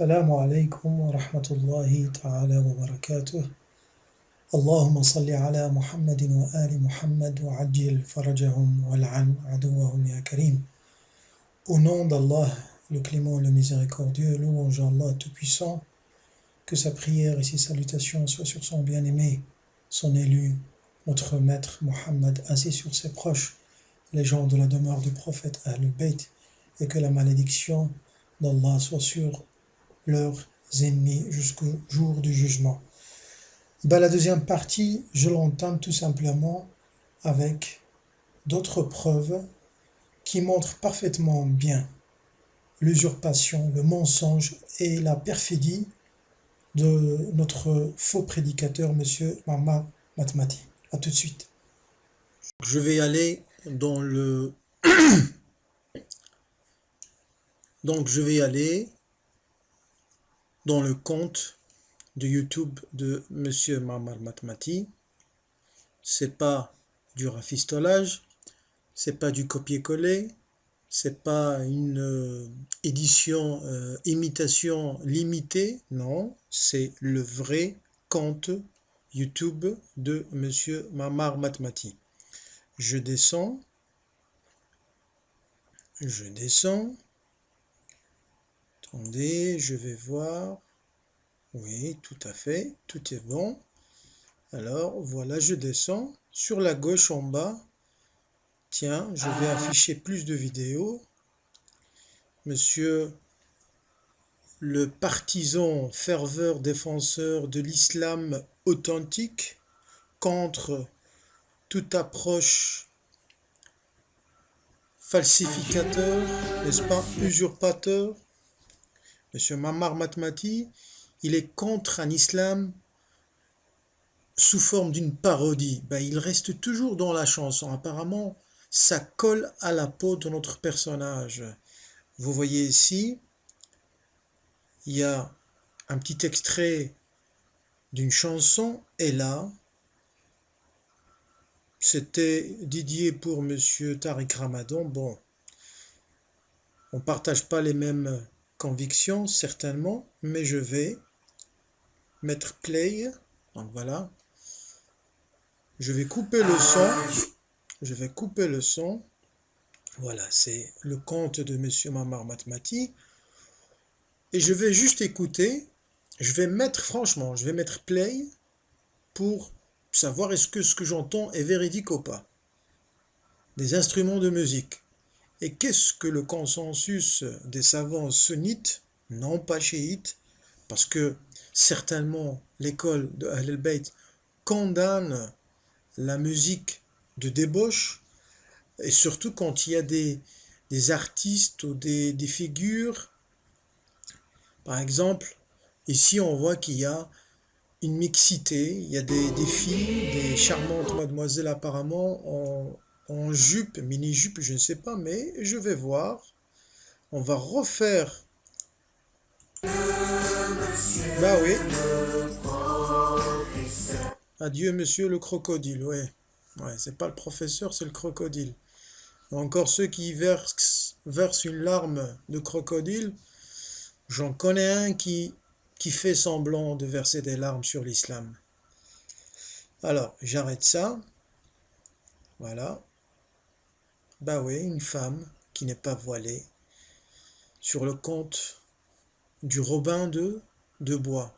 السلام عليكم ورحمة الله تعالى وبركاته. اللهم صل على محمد وآل محمد وعجل فرجهم والعن عدوهم يا كريم. Au nom d'Allah, le clément, le miséricordieux, louange à Allah tout-puissant, que sa prière et ses salutations soient sur son bien-aimé, son élu, notre maître Mohammed, ainsi sur ses proches, les gens de la demeure du prophète Ahlul Bayt, et que la malédiction d'Allah soit sur leurs ennemis jusqu'au jour du jugement. La deuxième partie, je l'entame tout simplement avec d'autres preuves qui montrent parfaitement bien l'usurpation, le mensonge et la perfidie de notre faux prédicateur, M. Muhammad Matmati. A tout de suite. Je vais aller dans le... Donc je vais aller dans le compte de YouTube de M. Muhammad Matmati. C'est pas du rafistolage, c'est pas du copier-coller, c'est pas une imitation limitée, non, c'est le vrai compte YouTube de M. Muhammad Matmati. Je descends. Attendez, je vais voir. Oui, tout à fait, tout est bon. Alors, voilà, je descends. Sur la gauche en bas, tiens, je vais afficher plus de vidéos. Monsieur le partisan ferveur défenseur de l'islam authentique contre toute approche falsificateur, n'est-ce pas, usurpateur. Monsieur Muhammad Matmati, il est contre un islam sous forme d'une parodie. Il reste toujours dans la chanson. Apparemment, ça colle à la peau de notre personnage. Vous voyez ici, il y a un petit extrait d'une chanson, et là, c'était dédié pour Monsieur Tariq Ramadan. Bon, on ne partage pas les mêmes convictions, certainement, mais je vais mettre play. Donc voilà. Je vais couper le son. Voilà, c'est le compte de M. Muhammad Matmati. Et je vais juste écouter. Je vais mettre play pour savoir est-ce que ce que j'entends est véridique ou pas. Des instruments de musique. Et qu'est-ce que le consensus des savants sunnites, non pas chiites, parce que certainement l'école de Ahlul Bayt condamne la musique de débauche, et surtout quand il y a des artistes ou des figures. Par exemple, ici on voit qu'il y a une mixité, il y a des filles, des charmantes mademoiselles apparemment en jupe, mini-jupe, je ne sais pas, mais je vais voir. On va refaire. Oui. Adieu monsieur le crocodile, ouais, c'est pas le professeur, c'est le crocodile. Encore ceux qui versent une larme de crocodile, j'en connais un qui fait semblant de verser des larmes sur l'islam. Alors, j'arrête ça. Voilà. Oui, une femme qui n'est pas voilée sur le compte du Robin de Bois.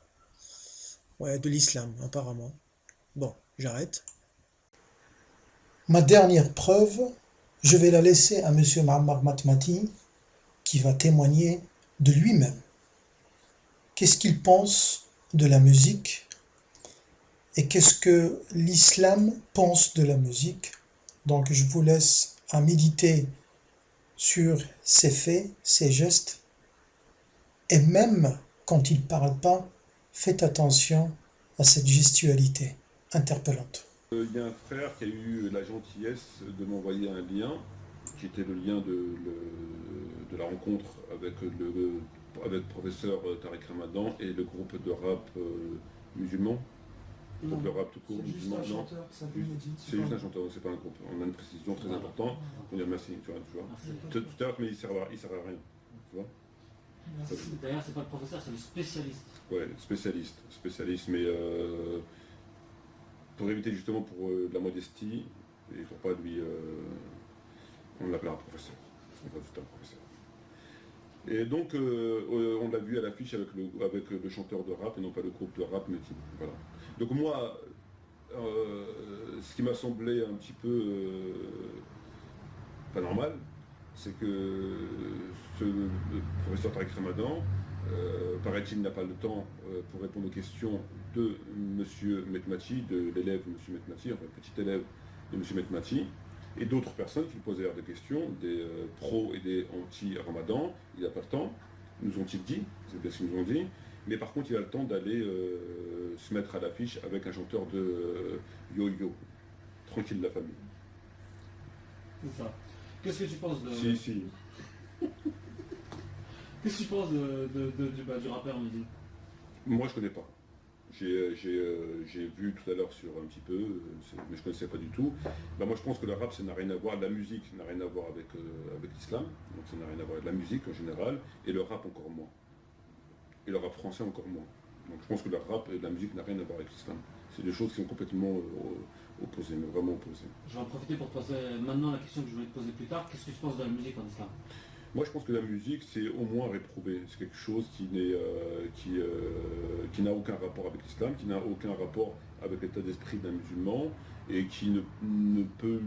Ouais, de l'islam, apparemment. Bon, j'arrête. Ma dernière preuve, je vais la laisser à M. Muhammad Matmati, qui va témoigner de lui-même. Qu'est-ce qu'il pense de la musique et qu'est-ce que l'islam pense de la musique. Donc je vous laisse à méditer sur ses faits, ses gestes, et même quand il ne parle pas, faites attention à cette gestualité interpellante. Il y a un frère qui a eu la gentillesse de m'envoyer un lien, qui était le lien de la rencontre avec le professeur Tariq Ramadan et le groupe de rap musulman. Donc le rap tout court, musulman, non. C'est juste un chanteur, c'est pas un groupe. On a une précision très importante. On dit merci, tu vois. Tout à l'heure, mais il sert à rien, tu vois. D'ailleurs, c'est pas le professeur, c'est le spécialiste. Ouais, spécialiste, mais pour éviter justement pour de la modestie, et pour pas lui... on l'appellera professeur. On va tout un professeur. Et donc, on l'a vu à l'affiche avec le chanteur de rap, et non pas le groupe de rap, mais voilà. Donc moi, ce qui m'a semblé un petit peu pas normal, c'est que le professeur Tariq Ramadan, paraît-il, n'a pas le temps pour répondre aux questions de M. Metmati, de l'élève de M. Metmati, enfin petit élève de M. Metmati, et d'autres personnes qui lui posaient des questions, des pros et des anti-Ramadan. Il n'a pas le temps, nous ont-ils dit, c'est bien ce qu'ils nous ont dit, mais par contre il a le temps d'aller se mettre à l'affiche avec un chanteur de yo-yo. Tranquille la famille. C'est ça. Qu'est-ce que tu penses de. Si. Qu'est-ce que tu penses du rappeur Mehdi? Moi je connais pas. J'ai vu tout à l'heure sur un petit peu, mais je ne connaissais pas du tout. Ben, moi je pense que le rap ça n'a rien à voir, la musique n'a rien à voir avec l'islam, donc ça n'a rien à voir avec la musique en général, et le rap encore moins. Et le rap français encore moins. Donc je pense que le rap et la musique n'a rien à voir avec l'islam. C'est des choses qui sont complètement opposées, mais vraiment opposées. Je vais en profiter pour te poser maintenant la question que je voulais te poser plus tard. Qu'est-ce que tu penses de la musique en islam? Moi, je pense que la musique, c'est au moins réprouvé. C'est quelque chose qui n'a aucun rapport avec l'islam, qui n'a aucun rapport avec l'état d'esprit d'un musulman et qui ne peut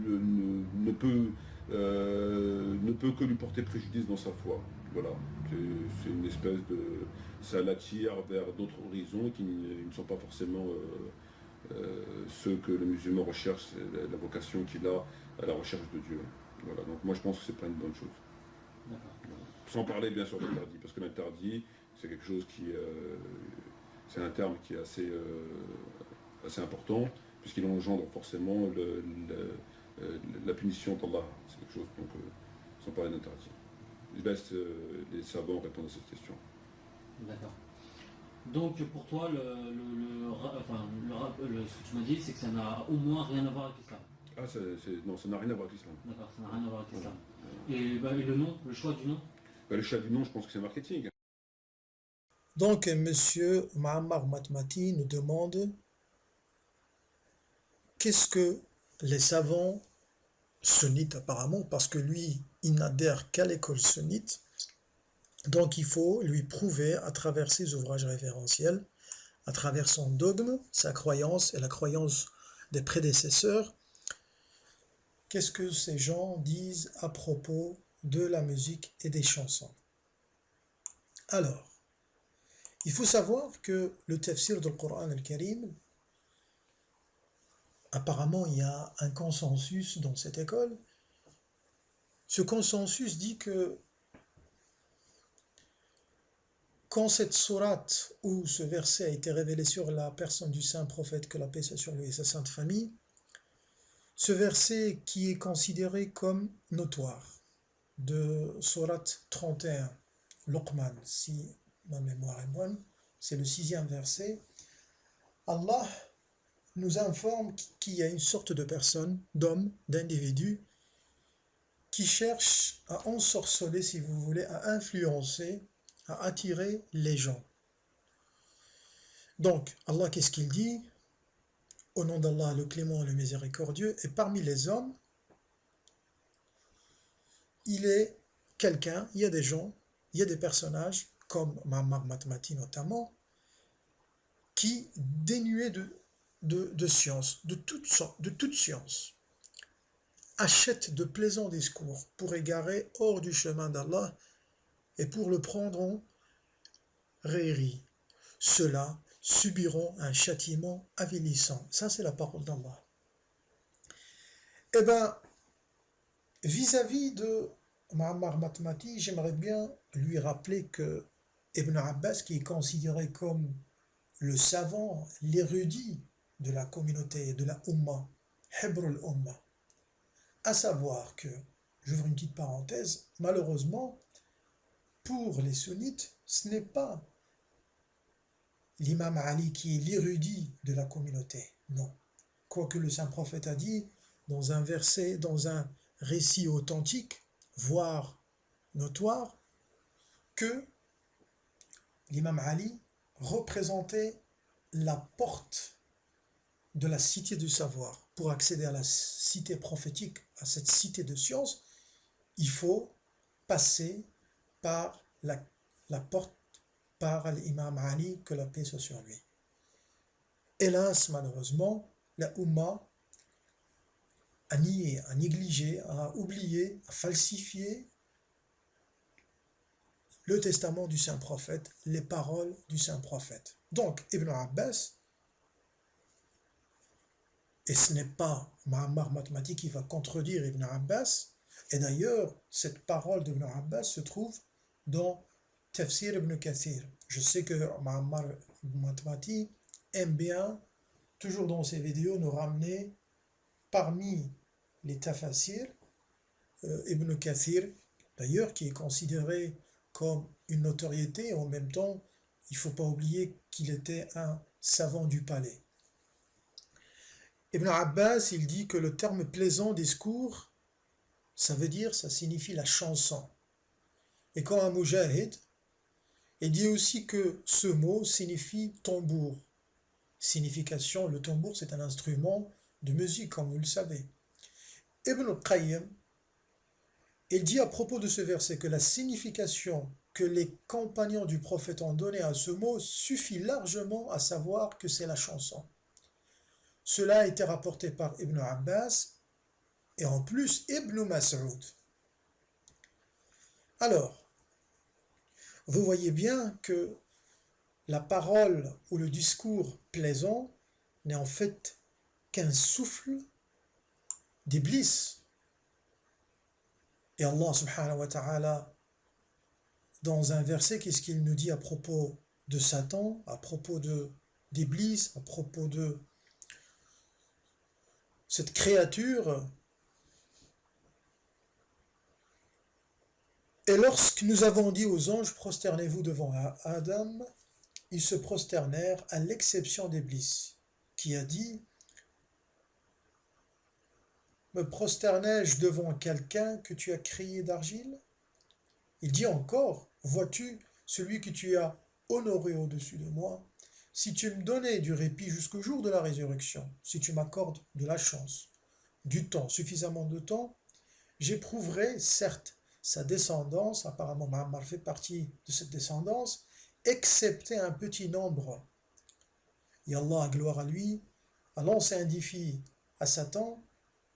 que lui porter préjudice dans sa foi. Voilà. C'est une espèce de... Ça l'attire vers d'autres horizons qui ne sont pas forcément ceux que le musulman recherche, la vocation qu'il a à la recherche de Dieu. Voilà. Donc moi, je pense que c'est pas une bonne chose. Sans parler bien sûr de l'interdit, parce que l'interdit, c'est quelque chose qui... c'est un terme qui est assez important, puisqu'il engendre forcément la punition d'Allah. C'est quelque chose, donc, sans parler d'interdit. Je laisse les savants répondre à cette question. D'accord. Donc pour toi, ce que tu m'as dit, c'est que ça n'a au moins rien à voir avec l'islam. Ah, non, ça n'a rien à voir avec l'islam. D'accord, ça n'a rien à voir avec l'islam. Et le nom, le choix du nom? Le choix du nom, je pense que c'est marketing. Donc, monsieur Ma'ammar Matmati nous demande qu'est-ce que les savants sunnites apparemment, parce que lui, il n'adhère qu'à l'école sunnite, donc il faut lui prouver à travers ses ouvrages référentiels, à travers son dogme, sa croyance et la croyance des prédécesseurs, qu'est-ce que ces gens disent à propos de la musique et des chansons. Alors, il faut savoir que le tafsir du Coran al-Karim, apparemment il y a un consensus dans cette école. Ce consensus dit que quand cette sourate ou ce verset a été révélé sur la personne du saint prophète, que la paix soit sur lui et sa sainte famille, ce verset qui est considéré comme notoire, de sourate 31, Luqman, si ma mémoire est bonne, c'est le 6e verset, Allah nous informe qu'il y a une sorte de personne, d'homme, d'individu, qui cherche à ensorceler, si vous voulez, à influencer, à attirer les gens. Donc, Allah, qu'est-ce qu'il dit? Au nom d'Allah, le clément, le miséricordieux, et parmi les hommes, il est quelqu'un, il y a des gens, il y a des personnages, comme Ma'ammar Matmati notamment, qui, dénués de science, de toute science, achètent de plaisants discours pour égarer hors du chemin d'Allah et pour le prendre en raillerie. Ceux-là subiront un châtiment avilissant. Ça, c'est la parole d'Allah. Eh bien, vis-à-vis de Ma'ammar Matmati, j'aimerais bien lui rappeler que Ibn Abbas, qui est considéré comme le savant, l'érudit de la communauté, de la Ummah, Hibrul Ummah, à savoir que, j'ouvre une petite parenthèse, malheureusement, pour les sunnites, ce n'est pas l'imam Ali qui est l'érudit de la communauté, non. Quoique le saint prophète a dit, dans un verset, dans un récit authentique, voire notoire, que l'imam Ali, représentait la porte de la cité du savoir. Pour accéder à la cité prophétique, à cette cité de science, il faut passer par la porte par l'imam Ali, que la paix soit sur lui. Hélas, malheureusement, la Ummah a nié, a négligé, a oublié, a falsifié le testament du saint prophète, les paroles du saint prophète. Donc, Ibn Abbas, et ce n'est pas Ma'ammar Matmati qui va contredire Ibn Abbas, et d'ailleurs, cette parole d'Ibn Abbas se trouve dans Tafsir ibn Kathir. Je sais que Ma'ammar Matmati aime bien, toujours dans ses vidéos, nous ramener parmi les tafasirs, Ibn Kathir, d'ailleurs, qui est considéré comme une notoriété, et en même temps, il ne faut pas oublier qu'il était un savant du palais. Ibn Abbas, il dit que le terme plaisant discours, ça signifie la chanson. Et quand un Mujahid, il dit aussi que ce mot signifie tambour. Signification, le tambour c'est un instrument de musique, comme vous le savez. Ibn Qayyim, il dit à propos de ce verset que la signification que les compagnons du prophète ont donnée à ce mot suffit largement à savoir que c'est la chanson. Cela a été rapporté par Ibn Abbas et en plus Ibn Mas'ud. Alors, vous voyez bien que la parole ou le discours plaisant n'est en fait qu'un souffle d'Iblis. Et Allah subhanahu wa ta'ala, dans un verset, qu'est-ce qu'il nous dit à propos de Satan, à propos d'Iblis, à propos de cette créature? Et lorsque nous avons dit aux anges, prosternez-vous devant Adam, ils se prosternèrent à l'exception d'Iblis, qui a dit, me prosternai-je devant quelqu'un que tu as créé d'argile? Il dit encore, vois-tu celui que tu as honoré au-dessus de moi? Si tu me donnais du répit jusqu'au jour de la résurrection, si tu m'accordes de la chance, du temps, suffisamment de temps, j'éprouverai certes sa descendance, apparemment Ma'ammar fait partie de cette descendance, excepté un petit nombre. Et Allah, gloire à lui, a lancé un défi à Satan,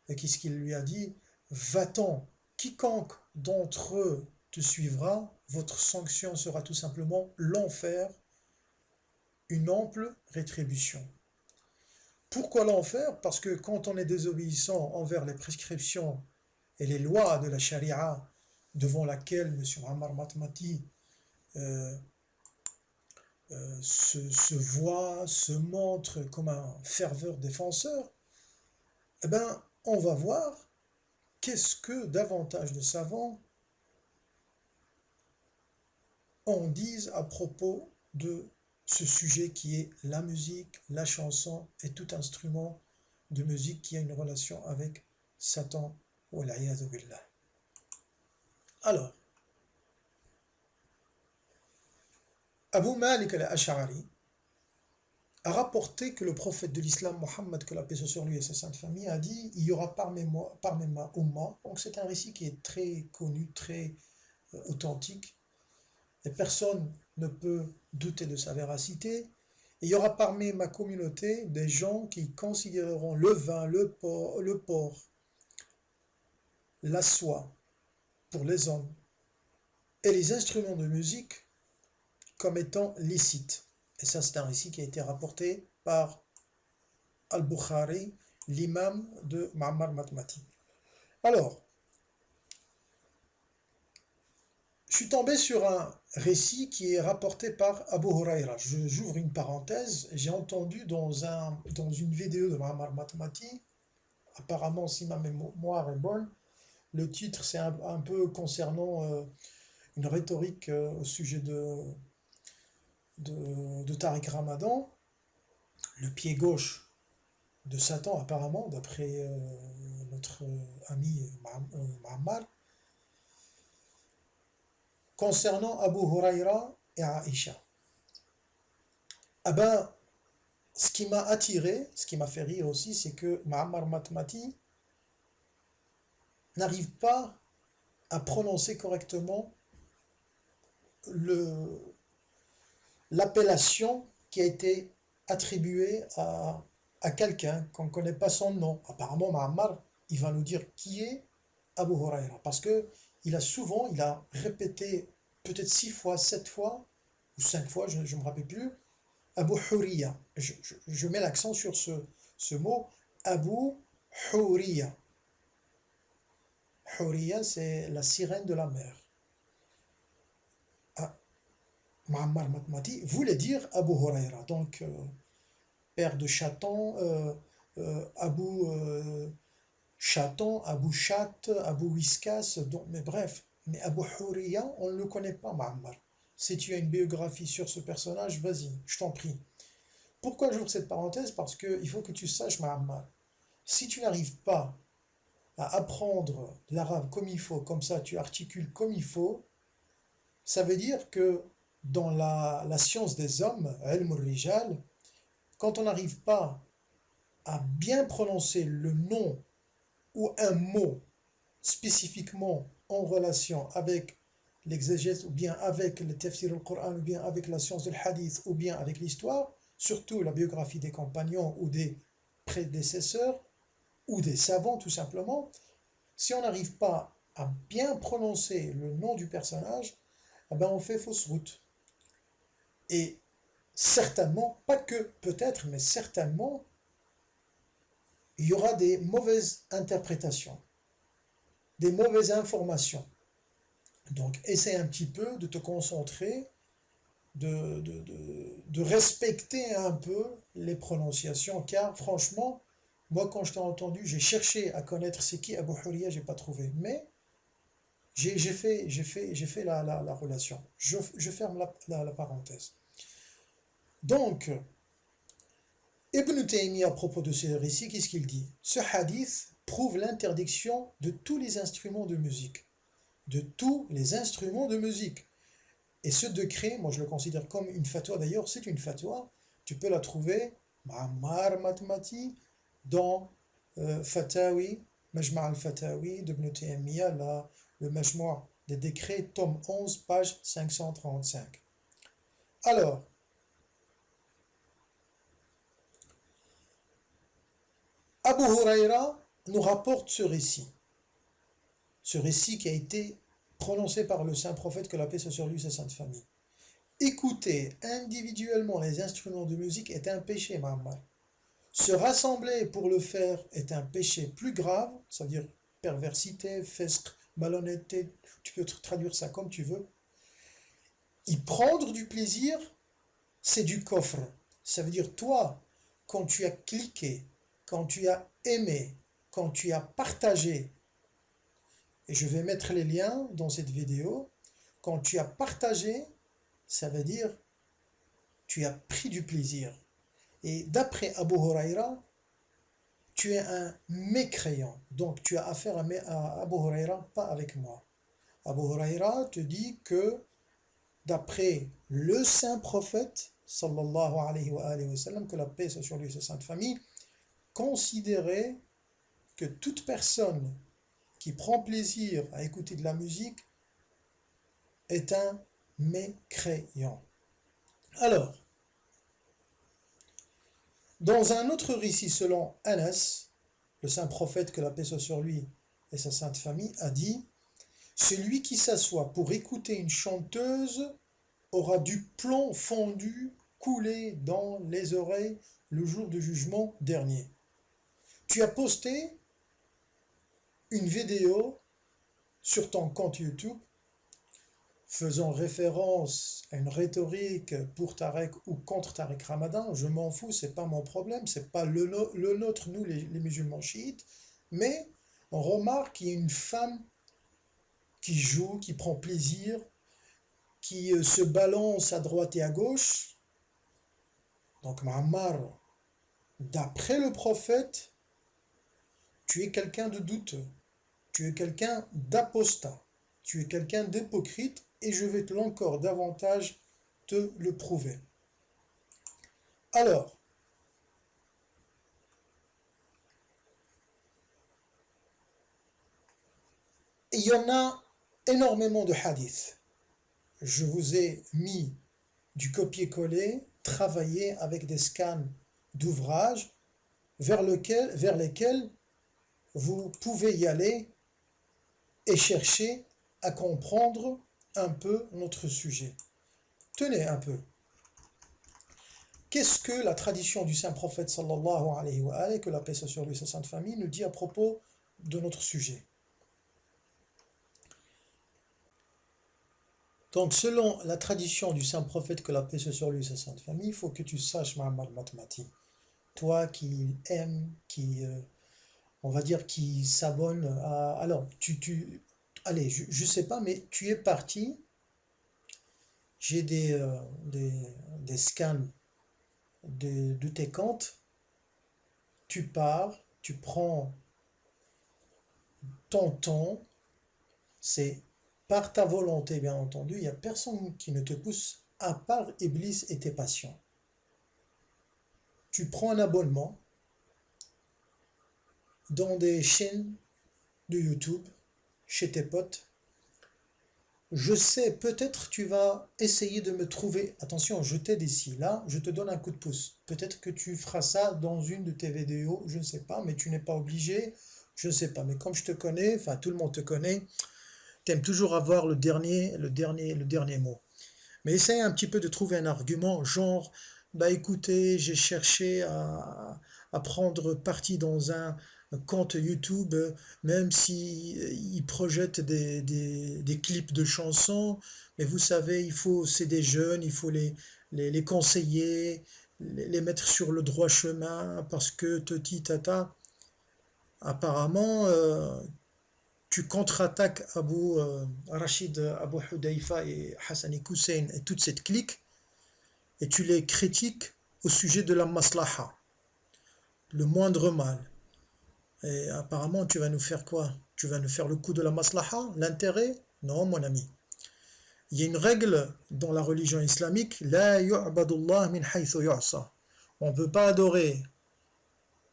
et qu'est-ce qu'il lui a dit? Va-t'en, quiconque d'entre eux te suivra, votre sanction sera tout simplement l'enfer, une ample rétribution. Pourquoi l'enfer? Parce que quand on est désobéissant envers les prescriptions et les lois de la charia, devant laquelle M. Ma'ammar Matmati se voit, se montre comme un ferveur défenseur, eh bien, on va voir qu'est-ce que davantage de savants en disent à propos de ce sujet qui est la musique, la chanson et tout instrument de musique qui a une relation avec Satan. Wal'iyadhu billah. Alors, Abu Malik al-Ash'ari a rapporté que le prophète de l'islam, Mohammed, que la paix soit sur lui et sa sainte famille, a dit, il y aura parmi ma Ummah, donc c'est un récit qui est très connu, très authentique, et personne ne peut douter de sa véracité, et il y aura parmi ma communauté des gens qui considéreront le vin, le porc, la soie pour les hommes, et les instruments de musique comme étant licites. Et ça, c'est un récit qui a été rapporté par Al-Bukhari, l'imam de Ma'ammar Matmati. Alors, je suis tombé sur un récit qui est rapporté par Abu Huraira. J'ouvre une parenthèse. J'ai entendu dans une vidéo de Ma'ammar Matmati, apparemment, si ma mémoire est bonne, le titre, c'est un peu concernant une rhétorique au sujet de Tariq Ramadan, le pied gauche de Satan apparemment, d'après notre ami Ma'ammar, concernant Abu Huraira et Aïcha. Ah ben, ce qui m'a attiré, ce qui m'a fait rire aussi, c'est que Ma'ammar Matmati n'arrive pas à prononcer correctement le, l'appellation qui a été attribuée à quelqu'un qu'on ne connaît pas son nom. Apparemment, Ma'ammar, il va nous dire qui est Abu Huraira. Parce que il a répété peut-être 6 fois, 7 fois, ou 5 fois, je ne me rappelle plus, Abu Huriya. Je mets l'accent sur ce mot, Abu Huriya. Huriya, c'est la sirène de la mer. Ah, Muammar Matmati voulait dire Abu Huraira, donc père de chaton, Abu Chaton, Abu Chat, Abu Whiskas, donc, mais bref. Mais Abu Huriya, on ne le connaît pas, Muammar. Si tu as une biographie sur ce personnage, vas-y, je t'en prie. Pourquoi j'ouvre cette parenthèse? Parce qu'il faut que tu saches, Muammar, si tu n'arrives pas à apprendre l'arabe comme il faut, comme ça tu articules comme il faut, ça veut dire que dans la science des hommes, ilm al-rijal, quand on n'arrive pas à bien prononcer le nom ou un mot spécifiquement en relation avec l'exégèse ou bien avec le tafsir al-Qur'an ou bien avec la science du hadith ou bien avec l'histoire, surtout la biographie des compagnons ou des prédécesseurs ou des savants tout simplement, si on n'arrive pas à bien prononcer le nom du personnage, eh ben on fait fausse route. Et certainement, pas que peut-être, mais certainement, il y aura des mauvaises interprétations, des mauvaises informations. Donc, essaie un petit peu de te concentrer, de respecter un peu les prononciations, car franchement, moi, quand je t'ai entendu, j'ai cherché à connaître c'est qui Abu Huriya, j'ai pas trouvé. Mais j'ai fait la relation. Je ferme la parenthèse. Donc, Ibn Taymiyyah, à propos de ce récit, qu'est-ce qu'il dit? Ce hadith prouve l'interdiction de tous les instruments de musique. De tous les instruments de musique. Et ce décret, moi je le considère comme une fatwa, d'ailleurs c'est une fatwa, tu peux la trouver, Ma'ammar Matmati, dans Fatawi, Majma' al-Fatawi d'Ibn Taymiyyah, le Majma' des décrets, tome 11, page 535. Alors, Abu Huraira nous rapporte ce récit qui a été prononcé par le saint prophète, que la paix soit sur lui et sa sainte famille. Écouter individuellement les instruments de musique est un péché, Muhammad. Se rassembler pour le faire est un péché plus grave, ça veut dire perversité, fesque, malhonnêteté, tu peux traduire ça comme tu veux. Y prendre du plaisir, c'est du coffre. Ça veut dire toi, quand tu as cliqué, quand tu as aimé, quand tu as partagé, et je vais mettre les liens dans cette vidéo, quand tu as partagé, ça veut dire tu as pris du plaisir. Et d'après Abu Huraira, tu es un mécréant. Donc tu as affaire à Abu Huraira, pas avec moi. Abu Huraira te dit que d'après le saint prophète, sallallahu alayhi wa sallam, que la paix soit sur lui et sa sainte famille, considérait que toute personne qui prend plaisir à écouter de la musique est un mécréant. Alors, dans un autre récit selon Anas, le saint prophète, que la paix soit sur lui et sa sainte famille, a dit « Celui qui s'assoit pour écouter une chanteuse aura du plomb fondu couler dans les oreilles le jour du jugement dernier. » Tu as posté une vidéo sur ton compte YouTube faisant référence à une rhétorique pour Tarek ou contre Tarek Ramadan, je m'en fous, c'est pas mon problème, c'est pas le nôtre, nous les musulmans chiites, mais on remarque qu'il y a une femme qui joue, qui prend plaisir, qui se balance à droite et à gauche. Donc Muammar, d'après le prophète, tu es quelqu'un de douteux, tu es quelqu'un d'apostat, tu es quelqu'un d'hypocrite, et je vais encore davantage te le prouver. Alors, il y en a énormément de hadiths. Je vous ai mis du copier-coller, travaillé avec des scans d'ouvrages vers lesquels vous pouvez y aller et chercher à comprendre un peu notre sujet. Tenez un peu. Qu'est-ce que la tradition du saint prophète sallallahu alayhi wa alayhi, que la paix soit sur lui et sa sainte famille, nous dit à propos de notre sujet? Donc, selon la tradition du saint prophète, que la paix soit sur lui et sa sainte famille, il faut que tu saches, Muhammad Matmati, toi qui aimes, on va dire, qui s'abonne à... Alors, allez, je sais pas, mais tu es parti, j'ai des scans de tes comptes, tu pars, tu prends ton temps, c'est par ta volonté, bien entendu, il n'y a personne qui ne te pousse à part Iblis et tes passions. Tu prends un abonnement dans des chaînes de YouTube, chez tes potes. Je sais, peut-être tu vas essayer de me trouver. Attention, je t'aide ici, là, je te donne un coup de pouce. Peut-être que tu feras ça dans une de tes vidéos, je ne sais pas, mais tu n'es pas obligé, je ne sais pas. Mais comme je te connais, enfin tout le monde te connaît, tu aimes toujours avoir le dernier mot. Mais essaye un petit peu de trouver un argument, genre, bah écoutez, j'ai cherché à prendre parti dans un compte YouTube, même si il projette des clips de chansons, mais vous savez, c'est des jeunes, il faut les conseiller, les mettre sur le droit chemin, parce que toti tata, apparemment, tu contre-attaques Rachid Abu Hudayfa et Hassani Hussein et toute cette clique, et tu les critiques au sujet de la maslaha, le moindre mal. Et apparemment, tu vas nous faire quoi? Tu vas nous faire le coup de la maslaha, l'intérêt? Non, mon ami. Il y a une règle dans la religion islamique, la yu'badullah min haythu yu'sa. On ne peut pas adorer.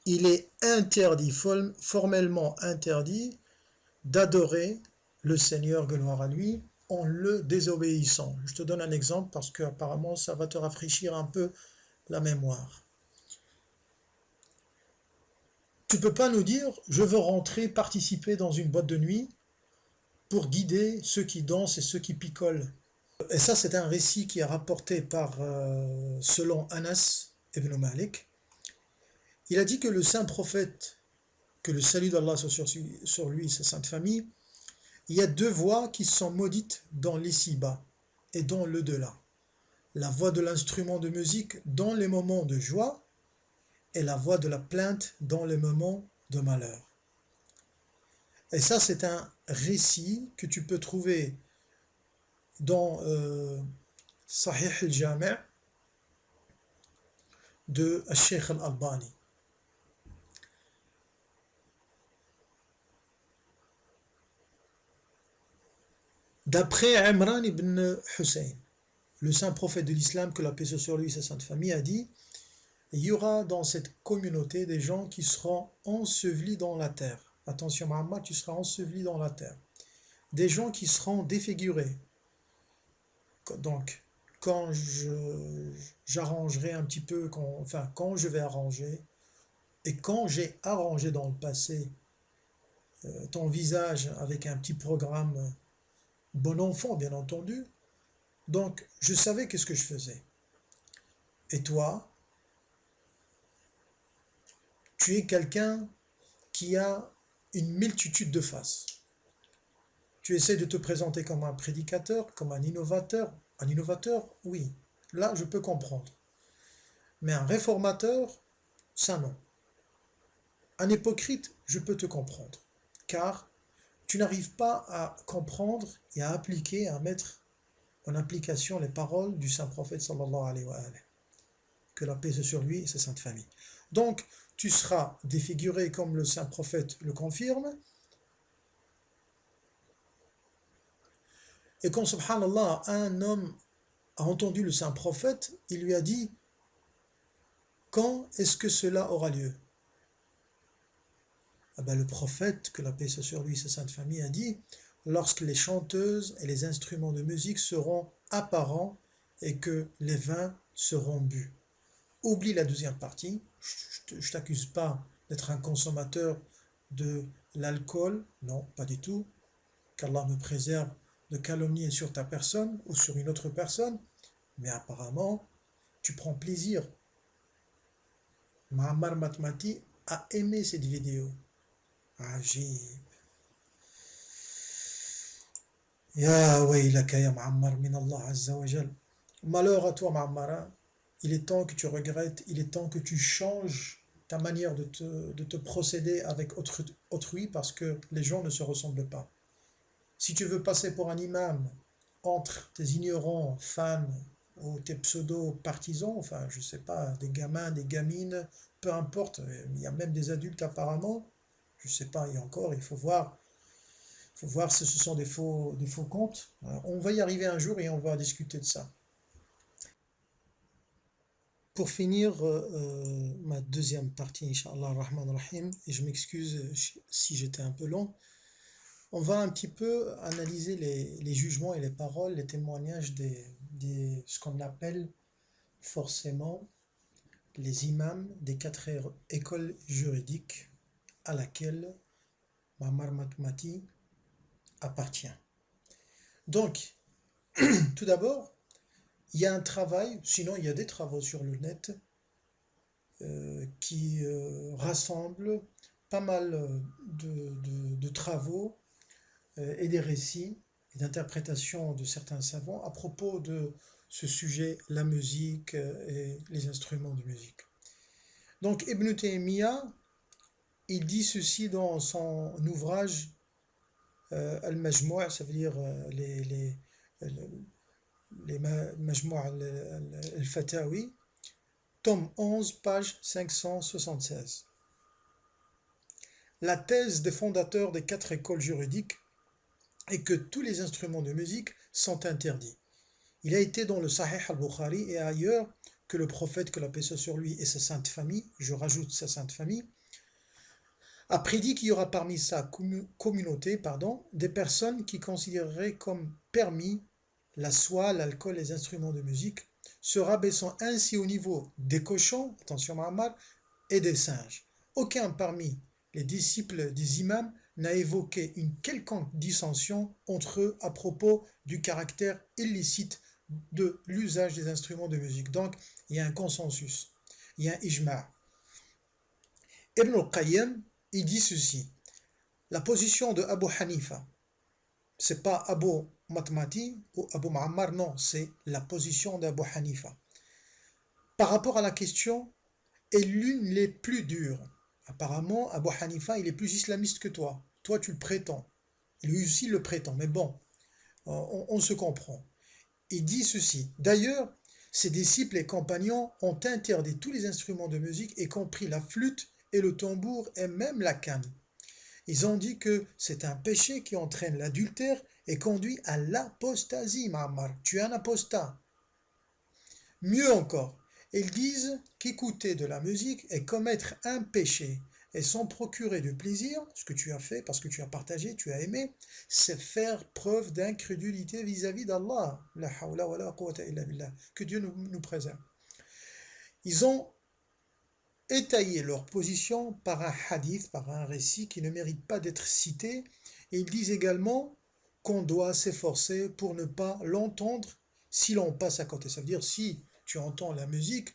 Il est interdit, formellement interdit, d'adorer le Seigneur, gloire à lui, en le désobéissant. Je te donne un exemple parce que apparemment ça va te rafraîchir un peu la mémoire. Tu ne peux pas nous dire je veux rentrer participer dans une boîte de nuit pour guider ceux qui dansent et ceux qui picolent. Et ça, c'est un récit qui est rapporté selon Anas ibn Malik. Il a dit que le saint prophète, que le salut d'Allah soit sur lui et sa sainte famille, il y a deux voix qui sont maudites dans l'ici-bas et dans le delà. La voix de l'instrument de musique dans les moments de joie et la voix de la plainte dans les moments de malheur. Et ça, c'est un récit que tu peux trouver dans Sahih al-Jami' de Sheikh al-Albani. D'après Imran ibn Hussein, le saint prophète de l'islam, que la paix soit sur lui et sa sainte famille, a dit: il y aura dans cette communauté des gens qui seront ensevelis dans la terre. Attention, Muhammad, tu seras enseveli dans la terre. Des gens qui seront défigurés. Donc, quand j'arrangerai un petit peu, quand je vais arranger, et quand j'ai arrangé dans le passé ton visage avec un petit programme bon enfant, bien entendu, donc je savais qu'est-ce que je faisais. Et toi, tu es quelqu'un qui a une multitude de faces. Tu essaies de te présenter comme un prédicateur, comme un innovateur. Un innovateur, oui, là je peux comprendre. Mais un réformateur, ça non. Un hypocrite, je peux te comprendre. Car tu n'arrives pas à comprendre et à appliquer, à mettre en application les paroles du saint prophète sallallahu alayhi wa alayhi. Que la paix soit sur lui et sa sainte famille. Donc, tu seras défiguré comme le saint prophète le confirme. Et quand, subhanallah, un homme a entendu le saint prophète, il lui a dit: Quand est-ce que cela aura lieu? Ah ben, le prophète, que la paix soit sur lui et sa sainte famille, a dit, lorsque les chanteuses et les instruments de musique seront apparents et que les vins seront bu. Oublie la deuxième partie, je t'accuse pas d'être un consommateur de l'alcool, non, pas du tout, qu'Allah me préserve de calomnier sur ta personne ou sur une autre personne, mais apparemment, tu prends plaisir. Muammar Matmati a aimé cette vidéo. Ajib. Ya waylaka ya Muammar min Allah Azza wa Jal. Malheur à toi, Muammar, hein. Il est temps que tu regrettes, il est temps que tu changes ta manière de te procéder avec autrui parce que les gens ne se ressemblent pas. Si tu veux passer pour un imam entre tes ignorants fans ou tes pseudo-partisans, enfin je sais pas, des gamins, des gamines, peu importe, il y a même des adultes apparemment, je sais pas, et encore, il faut voir si ce sont des faux comptes. On va y arriver un jour et on va discuter de ça. Pour finir ma deuxième partie, Inch'Allah Rahman Rahim, et je m'excuse si j'étais un peu long, on va un petit peu analyser les jugements et les paroles, les témoignages ce qu'on appelle forcément les imams des quatre écoles juridiques à laquelle Muammar Matmati appartient. Donc, tout d'abord, il y a un travail, sinon il y a des travaux sur le net qui rassemblent pas mal de travaux et des récits et d'interprétations de certains savants à propos de ce sujet, la musique et les instruments de musique. Donc Ibn Taymiyyah, il dit ceci dans son ouvrage Al-Majmou', ça veut dire les Majmou' al-Fatawi, tome 11, page 576. La thèse des fondateurs des quatre écoles juridiques est que tous les instruments de musique sont interdits. Il a été dans le Sahih al-Bukhari et ailleurs que le prophète, que la paix soit sur lui et sa sainte famille, je rajoute sa sainte famille, a prédit qu'il y aura parmi sa communauté des personnes qui considéreraient comme permis la soie, l'alcool, les instruments de musique, se rabaissant ainsi au niveau des cochons, attention Muhammad, et des singes. Aucun parmi les disciples des imams n'a évoqué une quelconque dissension entre eux à propos du caractère illicite de l'usage des instruments de musique. Donc, il y a un consensus, il y a un ijma'. Ibn al-Qayyim, il dit ceci, la position de Abu Hanifa, c'est pas Abu Matmati ou Abu Muammar, non, c'est la position d'Abu Hanifa. Par rapport à la question, est l'une des plus dures. Apparemment, Abu Hanifa, il est plus islamiste que toi. Toi, tu le prétends. Lui aussi le prétend, mais bon, on se comprend. Il dit ceci. D'ailleurs, ses disciples et compagnons ont interdit tous les instruments de musique, y compris la flûte et le tambour et même la canne. Ils ont dit que c'est un péché qui entraîne l'adultère et conduit à l'apostasie, Ma'amar. Tu es un apostat. Mieux encore, ils disent qu'écouter de la musique est commettre un péché et s'en procurer du plaisir, ce que tu as fait parce que tu as partagé, tu as aimé, c'est faire preuve d'incrédulité vis-à-vis d'Allah. La hawla wa la quwwata illa billah. Que Dieu nous préserve. Ils ont étayer leur position par un hadith, par un récit qui ne mérite pas d'être cité, et ils disent également qu'on doit s'efforcer pour ne pas l'entendre si l'on passe à côté. Ça veut dire si tu entends la musique,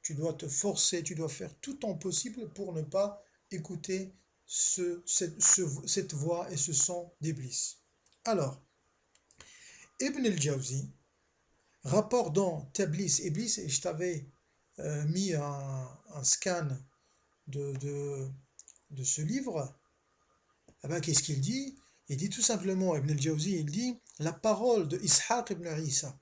tu dois te forcer, tu dois faire tout ton possible pour ne pas écouter cette voix et ce son d'Iblis. Alors, Ibn al-Jawzi rapporte dans Tablis Iblis, et je t'avais mis un scan de ce livre, eh ben, qu'est-ce qu'il dit? Il dit tout simplement, Ibn al-Jawzi, il dit, la parole de Ishaq ibn Isa,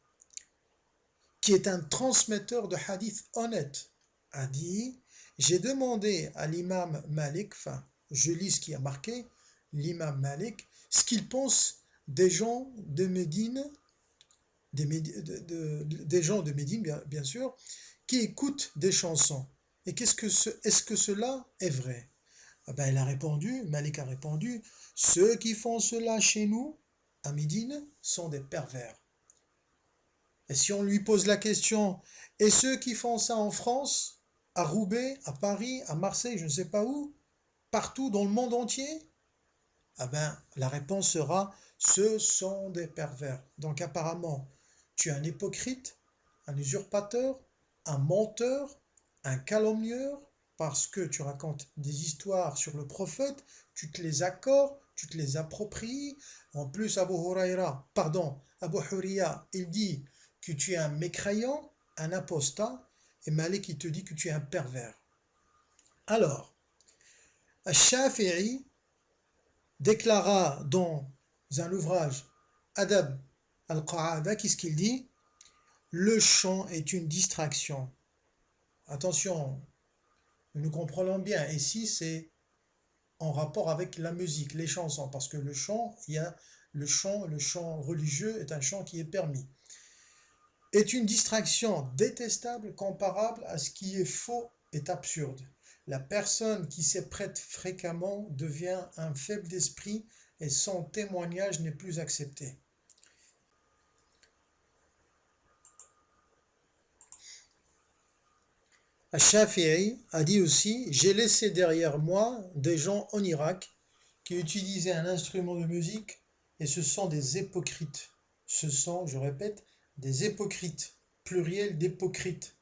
qui est un transmetteur de hadith honnête, a dit, j'ai demandé à l'imam Malik, enfin, je lis ce qui a marqué, l'imam Malik, ce qu'il pense des gens de Médine, des gens de Médine, bien sûr, qui écoutent des chansons Et est-ce que cela est vrai? Ah ben, Malik a répondu, ceux qui font cela chez nous, à Médine, sont des pervers. Et si on lui pose la question, et ceux qui font ça en France, à Roubaix, à Paris, à Marseille, je ne sais pas où, partout dans le monde entier, ah ben, la réponse sera, ce sont des pervers. Donc apparemment, tu es un hypocrite, un usurpateur, un menteur, un calomnieur, parce que tu racontes des histoires sur le prophète, tu te les accordes, tu te les appropries. En plus, Abu Huriya, il dit que tu es un mécréant, un apostat, et Malik, il te dit que tu es un pervers. Alors, Al-Shafi'i déclara dans un ouvrage Adab al-Qa'ada, qu'est-ce qu'il dit? Le chant est une distraction. Attention, nous comprenons bien, ici c'est en rapport avec la musique, les chansons, parce que le chant, il y a le chant religieux est un chant qui est permis. Est une distraction détestable, comparable à ce qui est faux et absurde. La personne qui s'y prête fréquemment devient un faible d'esprit et son témoignage n'est plus accepté. Al-Shafi'i a dit aussi, j'ai laissé derrière moi des gens en Irak qui utilisaient un instrument de musique et ce sont des hypocrites. Ce sont, je répète, des hypocrites, pluriel d'hypocrites.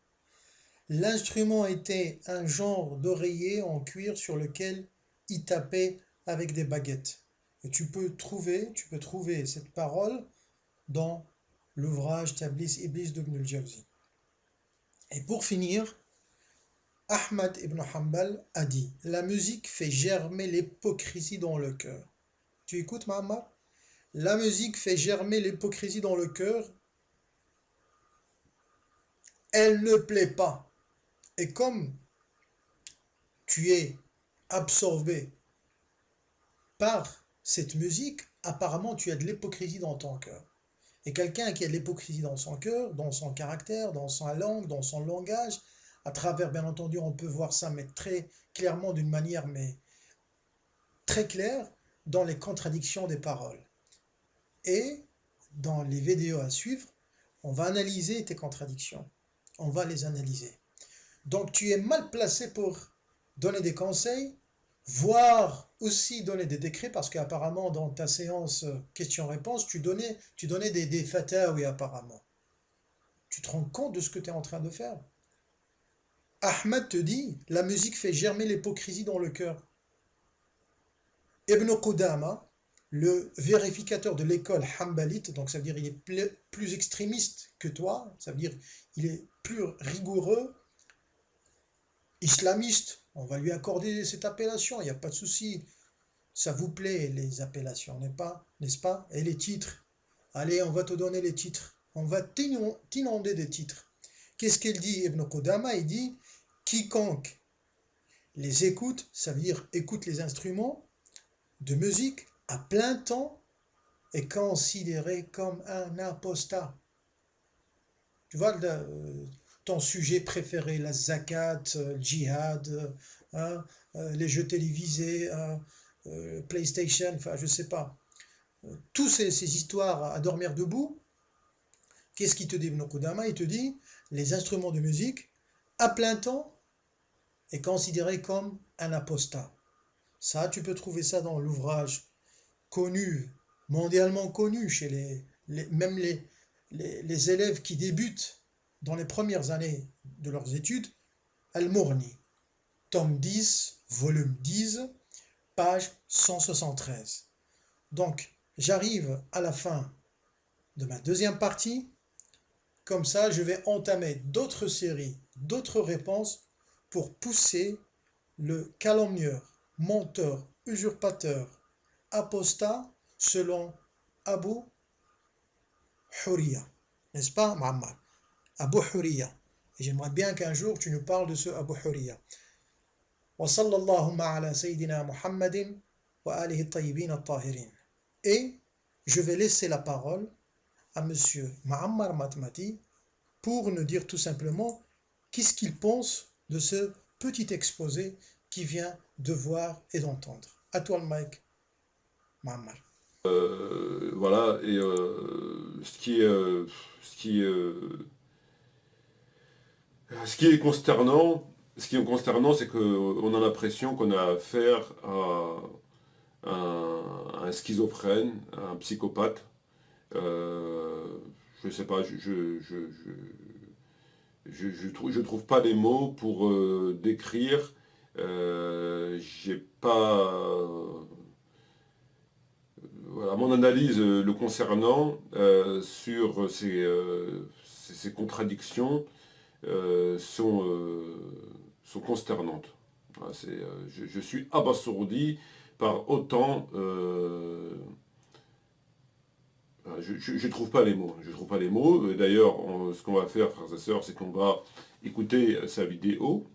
L'instrument était un genre d'oreiller en cuir sur lequel ils tapaient avec des baguettes. Et tu peux trouver cette parole dans l'ouvrage Tablis Iblis d'Ibn al-Jawzi. Et pour finir, Ahmad ibn Hanbal a dit, la musique fait germer l'hypocrisie dans le cœur. Tu écoutes, Mahammar? La musique fait germer l'hypocrisie dans le cœur. Elle ne plaît pas. Et comme tu es absorbé par cette musique, apparemment tu as de l'hypocrisie dans ton cœur. Et quelqu'un qui a de l'hypocrisie dans son cœur, dans son caractère, dans sa langue, dans son langage, à travers, bien entendu, on peut voir ça, mais très clairement, d'une manière mais très claire, dans les contradictions des paroles. Et dans les vidéos à suivre, on va analyser tes contradictions. On va les analyser. Donc tu es mal placé pour donner des conseils, voire aussi donner des décrets, parce qu'apparemment dans ta séance questions-réponses, tu donnais des fatawi apparemment. Tu te rends compte de ce que tu es en train de faire? Ahmad te dit, la musique fait germer l'hypocrisie dans le cœur. Ibn Qudama, le vérificateur de l'école Hanbalite, donc ça veut dire il est plus extrémiste que toi, ça veut dire il est plus rigoureux, islamiste, on va lui accorder cette appellation, il n'y a pas de souci. Ça vous plaît les appellations, n'est-ce pas? Et les titres, allez, on va te donner les titres, on va t'inonder des titres. Qu'est-ce qu'il dit Ibn Qudama? Il dit, quiconque les écoute, ça veut dire écoute les instruments de musique à plein temps, est considéré comme un apostat. Tu vois, ton sujet préféré, la zakat, le djihad, les jeux télévisés, PlayStation, enfin je sais pas. Tous ces histoires à dormir debout, qu'est-ce qu'il te dit Ibn Qudama? Il te dit, les instruments de musique, à plein temps, est considéré comme un apostat. Ça, tu peux trouver ça dans l'ouvrage connu, mondialement connu, chez même les élèves qui débutent dans les premières années de leurs études, Al-Mourni, tome 10, volume 10, page 173. Donc, j'arrive à la fin de ma deuxième partie. Comme ça, je vais entamer d'autres séries, d'autres réponses pour pousser le calomnieur, menteur, usurpateur, apostat selon Abu Huriya. N'est-ce pas, Muhammad? Abu Huriya. Et j'aimerais bien qu'un jour tu nous parles de ce Abu Huriya. Wa sallallahu ala sayyidina Muhammadin wa alihi tayyibin at-tahirin. Et je vais laisser la parole à monsieur Muammar Matmati pour nous dire tout simplement qu'est-ce qu'il pense de ce petit exposé qui vient de voir et d'entendre. À toi le mic, Mohamed. Voilà, et ce qui est consternant, c'est qu'on a l'impression qu'on a affaire à un schizophrène, à un psychopathe. Je sais pas, je trouve pas les mots pour décrire. J'ai pas. Voilà, mon analyse le concernant sur ces contradictions sont consternantes. Voilà, je suis abasourdi par autant. Je trouve pas les mots. Je trouve pas les mots. D'ailleurs, ce qu'on va faire, frères et sœurs, c'est qu'on va écouter sa vidéo.